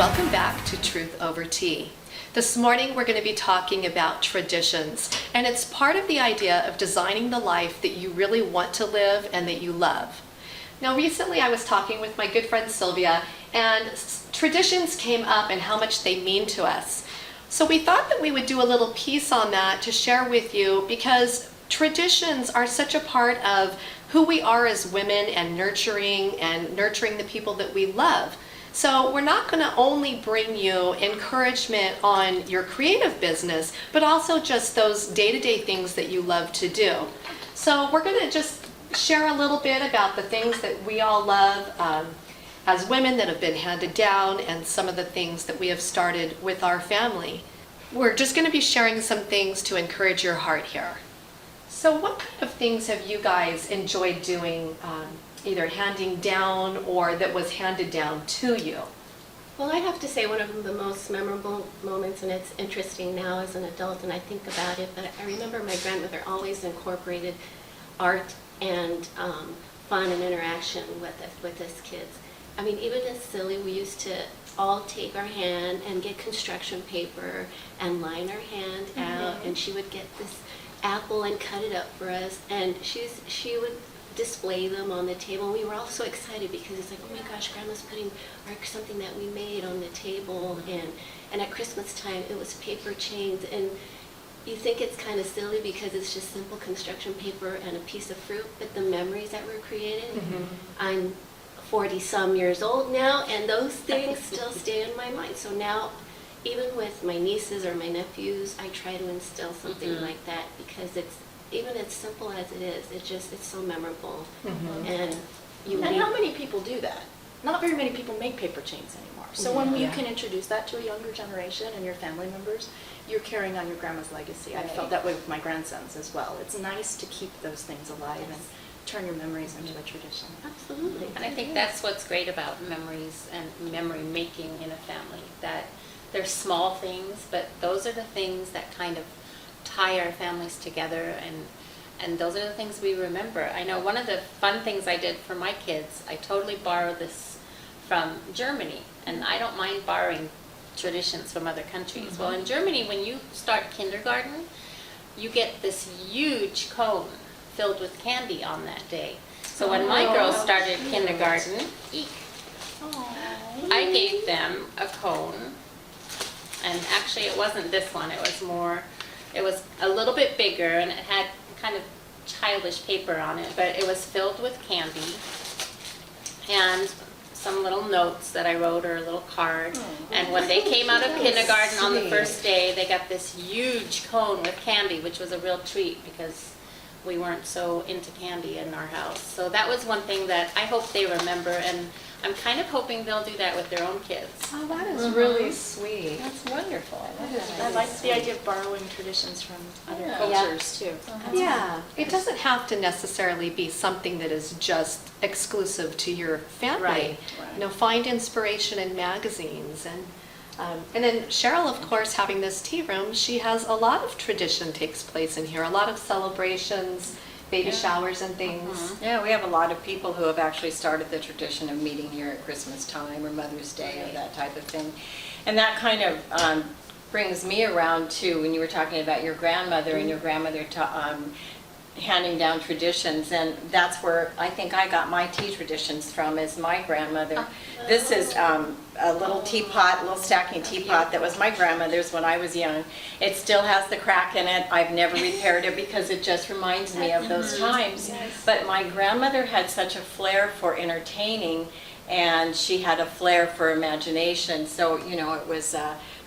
Welcome back to Truth Over Tea. This morning we're going to be talking about traditions, and it's part of the idea of designing the life that you really want to live and that you love. Now recently I was talking with my good friend Sylvia, and traditions came up and how much they mean to us. So we thought that we would do a little piece on that to share with you, because traditions are such a part of who we are as women and nurturing the people that we love. So we're not going to only bring you encouragement on your creative business, but also just those day-to-day things that you love to do. So we're going to just share a little bit about the things that we all love as women that have been handed down, and some of the things that we have started with our family. We're just going to be sharing some things to encourage your heart here. So what kind of things have you guys enjoyed doing, either handing down or that was handed down to you? Well, I have to say one of the most memorable moments, and it's interesting now as an adult and I think about it, but I remember my grandmother always incorporated art and fun and interaction with us kids. I mean, even as silly, we used to all take our hand and get construction paper and line our hand out, and she would get this apple and cut it up for us, and she would display them on the table. We were all so excited because it's like, oh my gosh, Grandma's putting something that we made on the table. And at Christmas time it was paper chains, and you think it's kind of silly because it's just simple construction paper and a piece of fruit, but the memories that were created. I'm 40 some years old now, and those things still stay in my mind. So now even with my nieces or my nephews, I try to instill something like that, because it's, even as simple as it is, it's so memorable. And how many people do that? Not very many people make paper chains anymore. So when you can introduce that to a younger generation and your family members, you're carrying on your grandma's legacy. I felt that way with my grandsons as well. It's nice to keep those things alive and turn your memories into a tradition. Absolutely. And I think that's what's great about memories and memory making in a family, that they're small things, but those are the things that kind of tie our families together, and those are the things we remember. I know one of the fun things I did for my kids, I totally borrowed this from Germany, and I don't mind borrowing traditions from other countries. Well, in Germany, when you start kindergarten, you get this huge cone filled with candy on that day. So when my girls started kindergarten, I gave them a cone, and actually it wasn't this one, it was a little bit bigger, and it had kind of childish paper on it, but it was filled with candy and some little notes that I wrote, or a little card. And when they came out of kindergarten on the first day, they got this huge cone with candy, which was a real treat because we weren't so into candy in our house. So that was one thing that I hope they remember, and I'm kind of hoping they'll do that with their own kids. Oh, that is really sweet. That's wonderful. I like the idea of borrowing traditions from other cultures too. Yeah, it doesn't have to necessarily be something that is just exclusive to your family. Right. You know, find inspiration in magazines, and then Cheryl, of course, having this tea room, she has a lot of tradition takes place in here, a lot of celebrations, baby showers and things. Yeah, we have a lot of people who have actually started the tradition of meeting here at Christmas time or Mother's Day or that type of thing. And that kind of brings me around to when you were talking about your grandmother and your grandmother handing down traditions, and that's where I think I got my tea traditions from, is my grandmother. This is a little teapot, a little stacking teapot that was my grandmother's when I was young. It still has the crack in it. I've never repaired it because it just reminds me of those times. But my grandmother had such a flair for entertaining, and she had a flair for imagination. So, you know, it was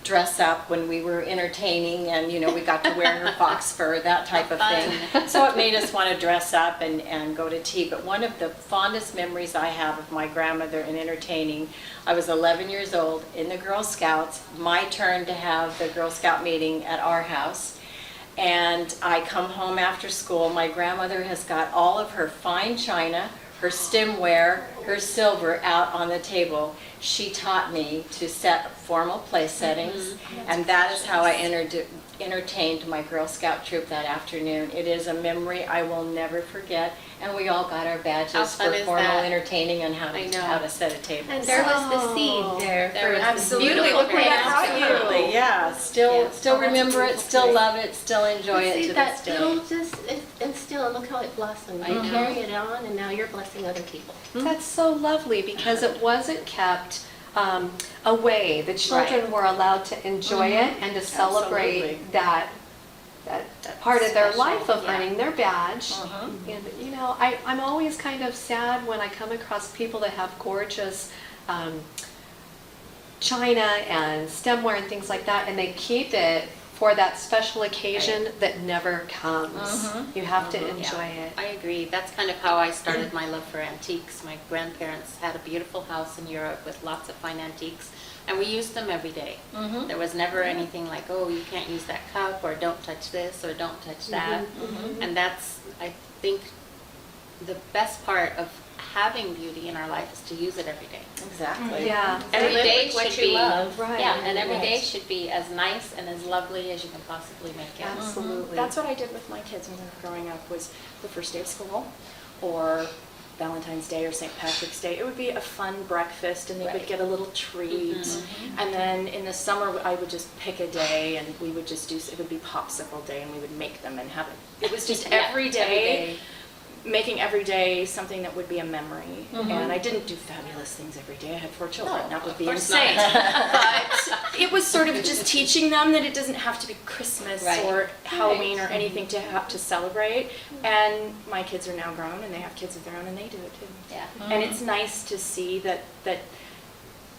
dress up when we were entertaining, and you know, we got to wear her fox fur, that type of thing. So it made us want to dress up and go to tea. But one of the fondest memories I have of my grandmother in entertaining, I was 11 years old in the Girl Scouts, my turn to have the Girl Scout meeting at our house. And I come home after school. My grandmother has got all of her fine china, her stemware, her silver out on the table, she taught me to set formal place settings, and that is how I entertained my Girl Scout troop that afternoon. It is a memory I will never forget, and we all got our How badges fun for is formal that? entertaining and I know. how to set a table. And there was the Oh. seed there. There was Absolutely, beautiful look where that grapes. brought you. Absolutely. Yeah, still Yeah. still Oh, that's a remember it, beautiful still place. love it, still enjoy it See, to that this day. little just instill, and look how it blossomed. I You know. carry it on, and now you're blessing other people. That's so lovely because it wasn't kept away. The children Right. were allowed to enjoy it and to celebrate Absolutely. that That's part of their special, life of yeah. earning their badge. Uh-huh. And you know, I'm always kind of sad when I come across people that have gorgeous china and stemware and things like that, and they keep it for that special occasion that never comes. Mhm. You have to Yeah, enjoy it. I agree. That's kind of how I started my love for antiques. My grandparents had a beautiful house in Europe with lots of fine antiques, and we used them every day. Mhm. There was never anything like, oh, you can't use that cup, or don't touch this, or don't touch that. And that's, I think, the best part of having beauty in our life is to use it every day. Exactly. Yeah. Every live day with what should you be, love. Right. yeah, and every day Right. should be as nice and as lovely as you can possibly make it. Absolutely. That's what I did with my kids when they were growing up, was the first day of school, or Valentine's Day or St. Patrick's Day. It would be a fun breakfast, and they would Right. get a little treat. And then in the summer, I would just pick a day, and we would just do, it would be popsicle day, and we would make them and have it. It was just Yeah, every day, making every day something that would be a memory. Mhm. And I didn't do fabulous things every day. I had 4 children. No, that would of be course insane. not. But it was sort of just teaching them that it doesn't have to be Christmas Right. or Halloween or anything to have to celebrate. And my kids are now grown, and they have kids of their own, and they do it too. Yeah. And it's nice to see that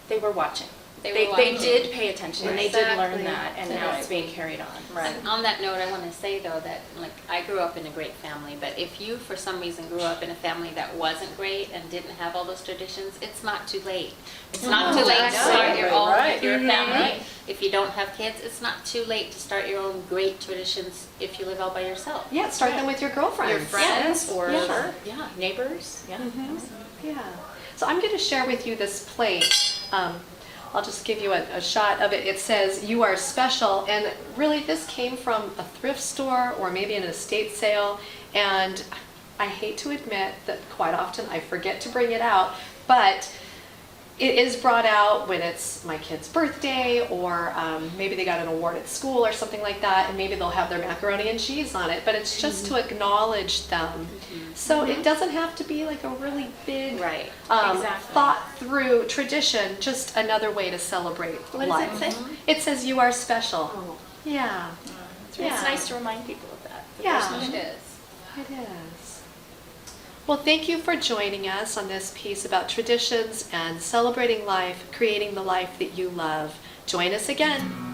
they were watching. They They were watching. did pay attention, and they did learn Exactly. that, and now it's being carried on. Right. And on that note, I want to say though that like I grew up in a great family, but if you for some reason grew up in a family that wasn't great and didn't have all those traditions, it's not too late. It's not too late to start your own Right. with your Mhm. family. If you don't have kids, it's not too late to start your own great traditions if you live all by yourself. Yeah, start them with your girlfriends. Your friends or Yeah. neighbors. Yeah. Yeah. So I'm going to share with you this plate. I'll just give you a shot of it. It says, "You are special." And really, this came from a thrift store or maybe an estate sale. And I hate to admit that quite often I forget to bring it out, but it is brought out when it's my kid's birthday, or maybe they got an award at school or something like that, and maybe they'll have their macaroni and cheese on it, but it's just to acknowledge them. So it doesn't have to be like a really big, Right. Exactly. thought through tradition, just another way to celebrate What life. does it say? It says you are special. Oh. Yeah, It's Yeah. nice to remind people of that. Yeah. It is. it is. Well, thank you for joining us on this piece about traditions and celebrating life, creating the life that you love. Join us again.